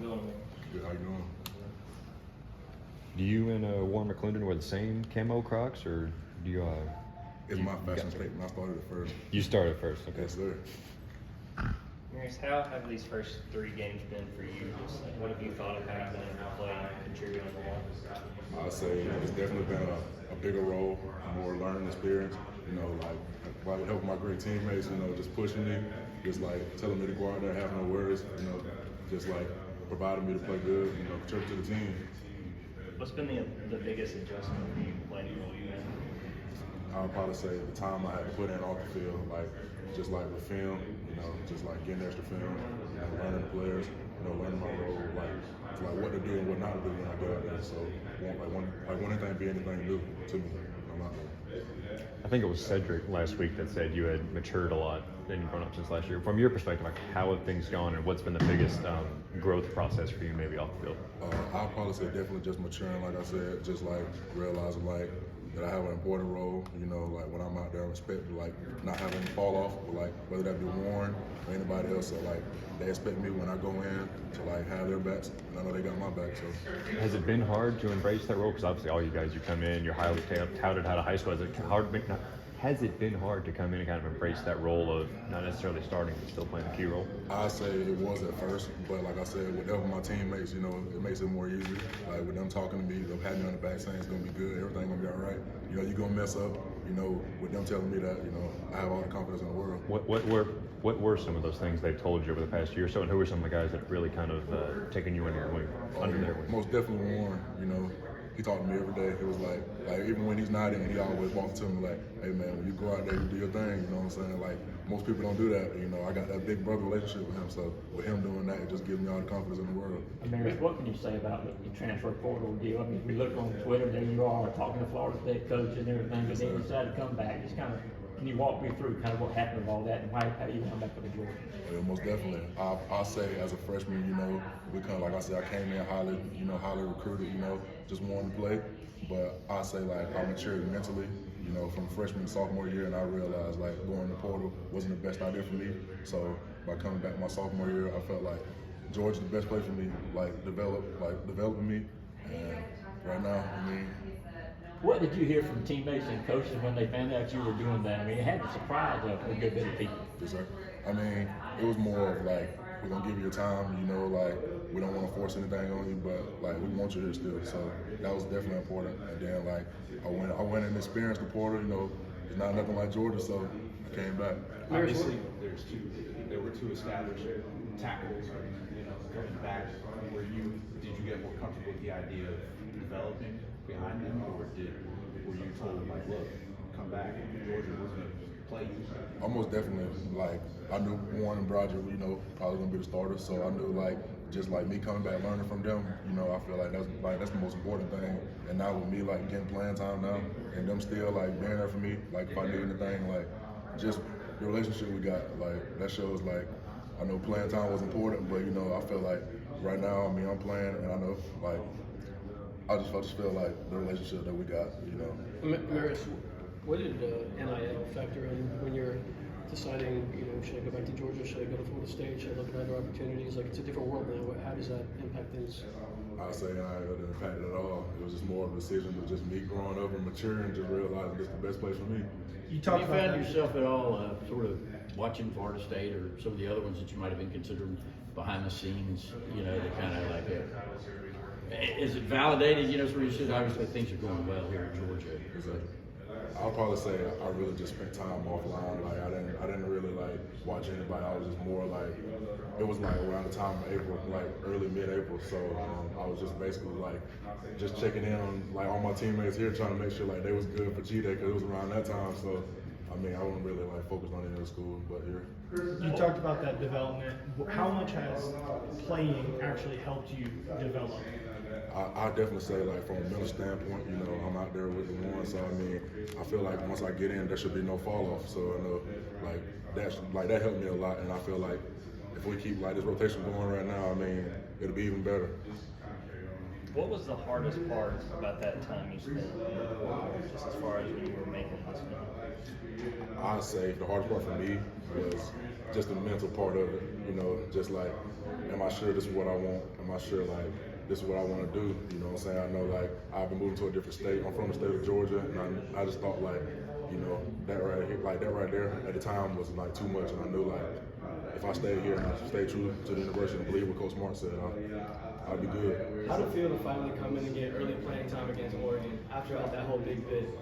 it going? Good, how you doing? Do you and Warren McClendon wear the same camo Crocs, or do you? It's my fashion statement. I started it first. You started first, okay. Yes, sir. Marius, how have these first 3 games been for you? Just like, what have you thought of how you've been able to play and contribute on the ball? I'd say it's definitely been a bigger role, more learning experience. You know, like helping my great teammates. You know, just pushing me, just like telling me to go out there, have no worries. You know, just like providing me to play good. You know, contribute to the team. What's been the biggest adjustment for you playing the role you've been? I would probably say the time I had to put in off the field, like just like with film, you know, just like getting extra film, you know, learning the players, you know, learning my role, like what to do and what not to do when I go out there. So like one thing be anything new to me. I'm not. I think it was Cedric last week that said you had matured a lot and you've grown up since last year. From your perspective, like how have things gone and what's been the biggest growth process for you maybe off the field? I'll probably say definitely just maturing, like I said, just like realizing like that I have an important role, you know, like when I'm out there, respect, like not having any fall off, but like whether that be Warren or anybody else, so like they expect me when I go in to like have their backs, and I know they got my back. So has it been hard to embrace that role? Because obviously all you guys, you come in, you're highly touted out of high school. Has it been hard to come in and kind of embrace that role of not necessarily starting but still playing a key role? I say it was at first, but like I said, with helping my teammates, you know, it makes it more easy. Like with them talking to me, them patting me on the back saying it's gonna be good, everything gonna be all right. You know, you're gonna mess up. You know, with them telling me that, you know, I have all the confidence in the world. What were some of those things they've told you over the past year or so, and who were some of the guys that have really kind of taken you under your wing, under their wing? Most definitely Warren. You know, he talked to me every day. It was like even when he's not in, he always walks to me like, hey man, when you go out there, you do your thing. You know what I'm saying? Like most people don't do that. You know, I got that big brother relationship with him, so with him doing that, it just gives me all the confidence in the world. Marius, what can you say about the transfer portal deal? I mean, we look on Twitter, there you are talking to Florida State coach and everything, but then you decided to come back. Just kind of, can you walk me through kind of what happened with all that and how you come back for the Georgia? Yeah, most definitely. I'll say as a freshman, you know, we kind of, like I said, I came in highly recruited, you know, just wanting to play. But I say like I matured mentally, you know, from freshman to sophomore year, and I realized like going to portal wasn't the best idea for me. So by coming back my sophomore year, I felt like Georgia's the best place for me, like developing me. And right now, I mean. What did you hear from teammates and coaches when they found out you were doing that? I mean, it had to surprise a good bit of people. Yes, sir. I mean, it was more of like, we're gonna give you your time, you know, like we don't want to force anything on you, but like we want you here still. So that was definitely important. And then like I went and experienced the portal. You know, it's not nothing like Georgia, so I came back. Obviously, there were 2 established tackles, you know, coming back. Did you get more comfortable with the idea of developing behind them, or were you told like, look, come back, Georgia was going to play you? Almost definitely. Like I knew Warren and Broderick, you know, probably gonna be the starters. So I knew like just like me coming back, learning from them. You know, I feel like that's the most important thing. And now with me like getting playing time now, and them still like being there for me, like if I need anything, like just the relationship we got, like that shows like I know playing time was important, but you know I feel like right now, I mean I'm playing, and I know like I just feel like the relationship that we got, you know. Marius, what did NIL factor in when you're deciding, you know, should I go back to Georgia, should I go to Florida State, should I look at other opportunities? Like, it's a different world now. How does that impact things? I'd say NIL didn't impact it at all. It was just more of a decision of just me growing up and maturing, just realizing this is the best place for me. You found yourself at all sort of watching Florida State or some of the other ones that you might have been considering behind the scenes, you know, to kind of like is it validated, you know, where you said obviously things are going well here in Georgia? Exactly. I'll probably say I really just spent time offline. Like I didn't really like watch anybody. I was just more like, it was like around the time of April, like early mid-April. So I was just basically like just checking in on like all my teammates here, trying to make sure like they was good for G Day because it was around that time. So I mean, I wasn't really like focused on any other school, but here. You talked about that development. How much has playing actually helped you develop? I definitely say, like, from a mental standpoint, you know, I'm out there with the one, so I mean, I feel like once I get in, there should be no fall off. So I know, that helped me a lot, and I feel like if we keep like this rotation going right now, I mean, it'll be even better. What was the hardest part about that time you spent just as far as when you were making this film? I'd say the hardest part for me was just the mental part of it, you know, just like am I sure this is what I want? Am I sure like this is what I want to do? You know what I'm saying? I know like I've been moving to a different state. I'm from the state of Georgia, and I just thought like, you know, that right here, like that right there at the time was like too much, and I knew like if I stayed here and I stayed true to the university and believe what Coach Smart said, I'd be good. How did it feel to finally come in and get early playing time against Oregon after all that whole big bid?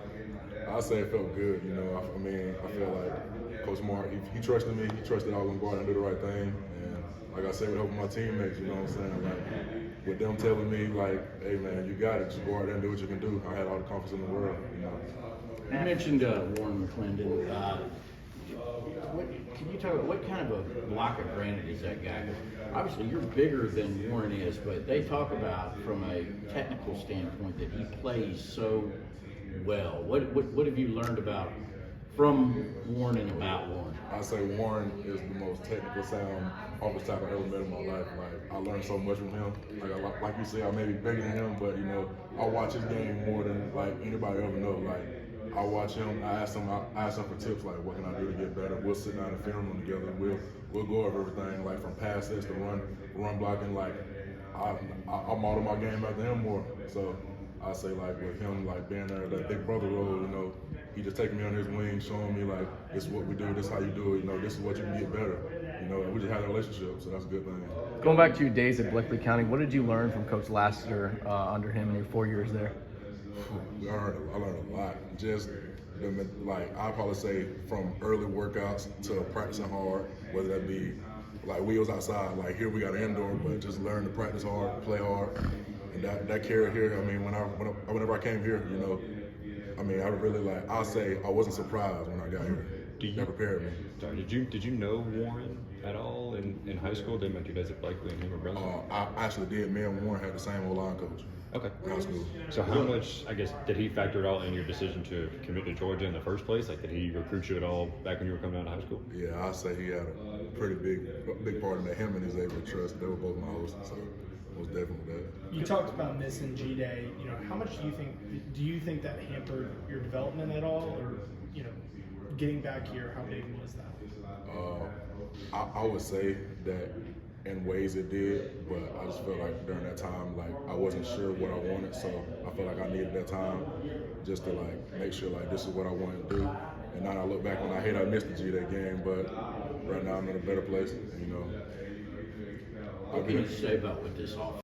I say it felt good, you know. I mean, I feel like Coach Smart, he trusted me. He trusted I was going to go out and do the right thing. And like I said, with helping my teammates, you know what I'm saying? Like, with them telling me, like, hey, man, you got it. Just go out there and do what you can do. I had all the confidence in the world, you know. You mentioned Warren McClendon. Can you talk about what kind of a blocker granted is that guy? 'Cause obviously, you're bigger than Warren is, but they talk about from a technical standpoint that he plays so well. What have you learned about from Warren and about Warren? I say Warren is the most technical sound offensive tackle I ever met in my life. Like I learned so much from him. Like you say, I may be bigger than him, but you know, I watch his game more than like anybody ever know. Like I watch him. I ask him for tips. Like what can I do to get better? We'll sit down and film them together. We'll go over everything. Like from pass sets to run blocking. Like I model my game after him more. So I say like with him like being there, that big brother role, you know, he just taking me on his wing, showing me like this is what we do, this is how you do it, you know, this is what you can get better, you know, and we just had a relationship, so that's a good thing. Going back to your days at Bleckley County, what did you learn from Coach Lassiter under him in your 4 years there? I learned a lot. Just like I probably say from early workouts to practicing hard, whether that be like we was outside, like here we got an indoor, but just learn to practice hard, play hard. And that carried here. I mean, whenever I came here, you know, I mean, I really like. I'll say I wasn't surprised when I got here. That prepared me. Sorry, did you know Warren at all in high school? Did you guys at Blakely and him or brother? I actually did. Me and Warren had the same O-line coach. Okay. In high school. So how much, I guess, did he factor at all in your decision to commit to Georgia in the first place? Like, did he recruit you at all back when you were coming out of high school? Yeah, I'll say he had a pretty big part in that. Him and his able to trust. They were both my hosts, so it was definitely that. You talked about missing G-Day. You know, how much do you think that hampered your development at all, or you know, getting back here, how big was that? I would say that in ways it did, but I just felt like during that time, like I wasn't sure what I wanted, so I felt like I needed that time just to like make sure like this is what I wanted to do. And now I look back when I missed the G-Day game, but right now I'm in a better place, you know. What can you say about what this offense